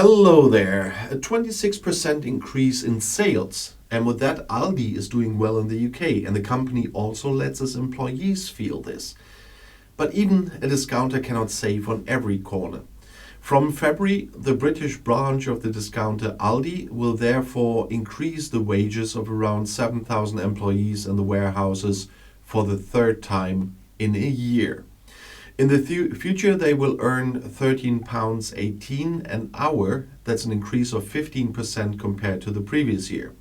Hello there. A 26% increase in sales. And with that, Aldi is doing well in the UK, and the company also lets its employees feel this. But even a discounter cannot save on every corner. From February, the British branch of the discounter Aldi will therefore increase the wages of around 7,000 employees in the warehouses for the third time in a year. In the future, they will earn £13.18 an hour. That's an increase of 15% compared to the previous year.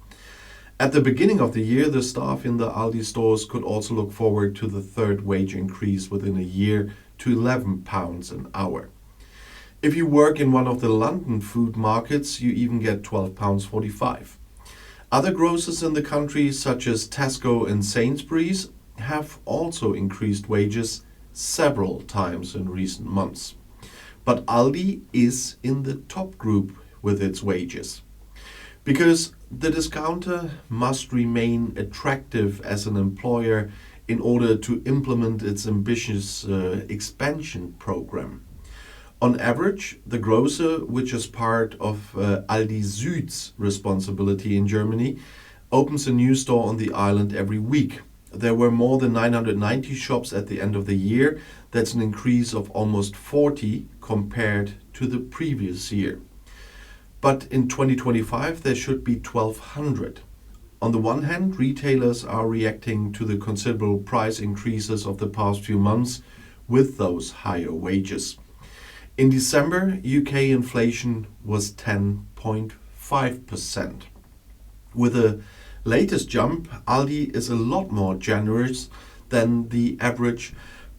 At the beginning of the year, the staff in the Aldi stores could also look forward to the third wage increase within a year to £11 an hour. If you work in one of the London food markets, you even get £12.45. Other grocers in the country, such as Tesco and Sainsbury's, have also increased wages several times in recent months. But Aldi is in the top group with its wages. Because the discounter must remain attractive as an employer in order to implement its ambitious expansion program. On average, the grocer, which is part of Aldi Süd's responsibility in Germany, opens a new store on the island every week. There were more than 990 shops at the end of the year. That's an increase of almost 40 compared to the previous year. But in 2025, there should be 1,200. On the one hand, retailers are reacting to the considerable price increases of the past few months with those higher wages. In December, UK inflation was 10.5%. With a latest jump, Aldi is a lot more generous than the average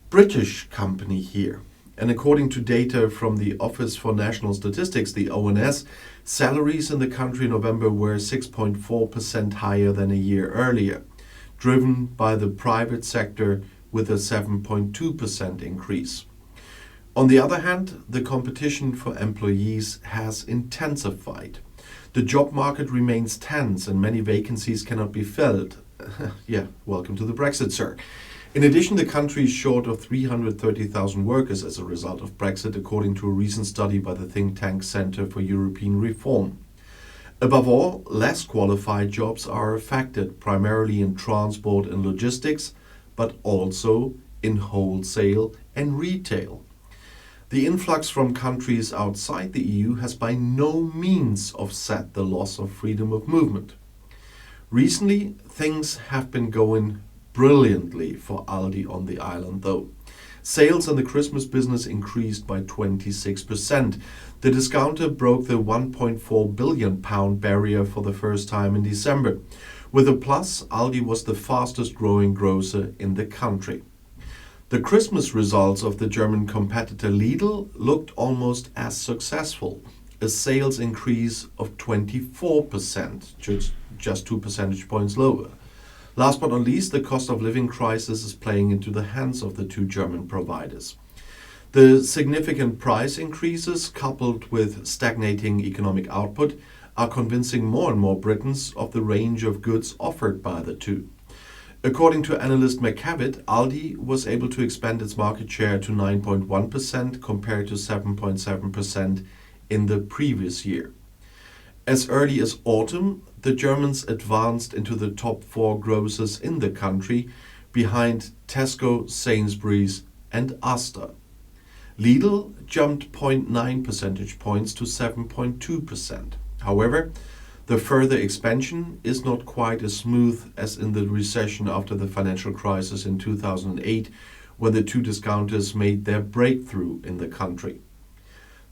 British company here. And according to data from the Office for National Statistics, the ONS, salaries in the country in November were 6.4% higher than a year earlier, driven by the private sector with a 7.2% increase. On the other hand, the competition for employees has intensified. The job market remains tense and many vacancies cannot be filled. Yeah, welcome to the Brexit, sir. In addition, the country is short of 330,000 workers as a result of Brexit, according to a recent study by the think tank Centre for European Reform. Above all, less qualified jobs are affected, primarily in transport and logistics, but also in wholesale and retail. The influx from countries outside the EU has by no means offset the loss of freedom of movement. Recently, things have been going brilliantly for Aldi on the island, though. Sales in the Christmas business increased by 26%. The discounter broke the £1.4 billion barrier for the first time in December. With a plus, Aldi was the fastest growing grocer in the country. The Christmas results of the German competitor Lidl looked almost as successful, a sales increase of 24%, just 2 percentage points lower. Last but not least, the cost of living crisis is playing into the hands of the two German providers. The significant price increases, coupled with stagnating economic output, are convincing more and more Britons of the range of goods offered by the two. According to analyst McCavitt, Aldi was able to expand its market share to 9.1% compared to 7.7% in the previous year. As early as autumn, the Germans advanced into the top 4 grocers in the country, behind Tesco, Sainsbury's and Asda. Lidl jumped 0.9 percentage points to 7.2%. However, the further expansion is not quite as smooth as in the recession after the financial crisis in 2008, when the two discounters made their breakthrough in the country.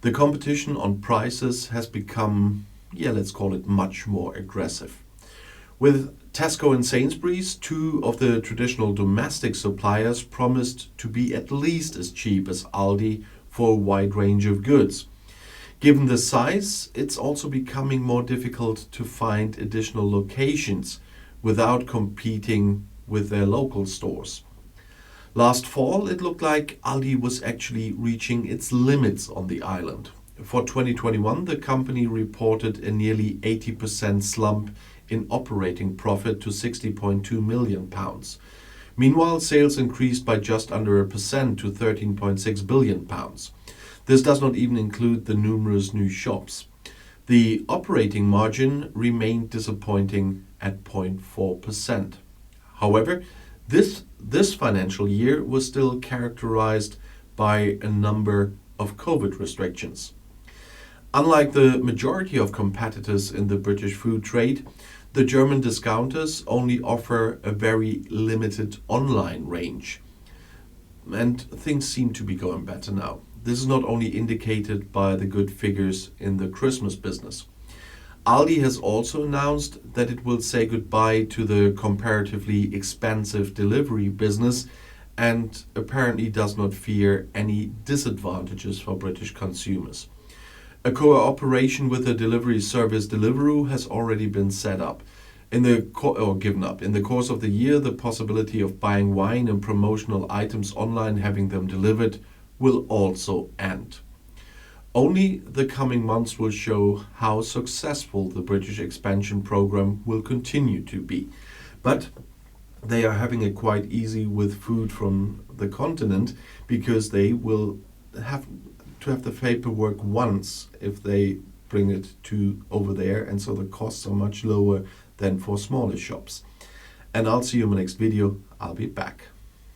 The competition on prices has become, let's call it much more aggressive. With Tesco and Sainsbury's, two of the traditional domestic suppliers promised to be at least as cheap as Aldi for a wide range of goods. Given the size, it's also becoming more difficult to find additional locations without competing with their local stores. Last fall, it looked like Aldi was actually reaching its limits on the island. For 2021, the company reported a nearly 80% slump in operating profit to £60.2 million. Meanwhile, sales increased by just under 1% to £13.6 billion. This does not even include the numerous new shops. The operating margin remained disappointing at 0.4%. However, this financial year was still characterized by a number of COVID restrictions. Unlike the majority of competitors in the British food trade, the German discounters only offer a very limited online range. And things seem to be going better now. This is not only indicated by the good figures in the Christmas business. Aldi has also announced that it will say goodbye to the comparatively expensive delivery business and apparently does not fear any disadvantages for British consumers. A cooperation with the delivery service Deliveroo has already been set up. Given up. In the course of the year, the possibility of buying wine and promotional items online, having them delivered, will also end. Only the coming months will show how successful the British expansion program will continue to be. But they are having it quite easy with food from the continent because they will have to have the paperwork once if they bring it to over there, and so the costs are much lower than for smaller shops. And I'll see you in my next video. I'll be back.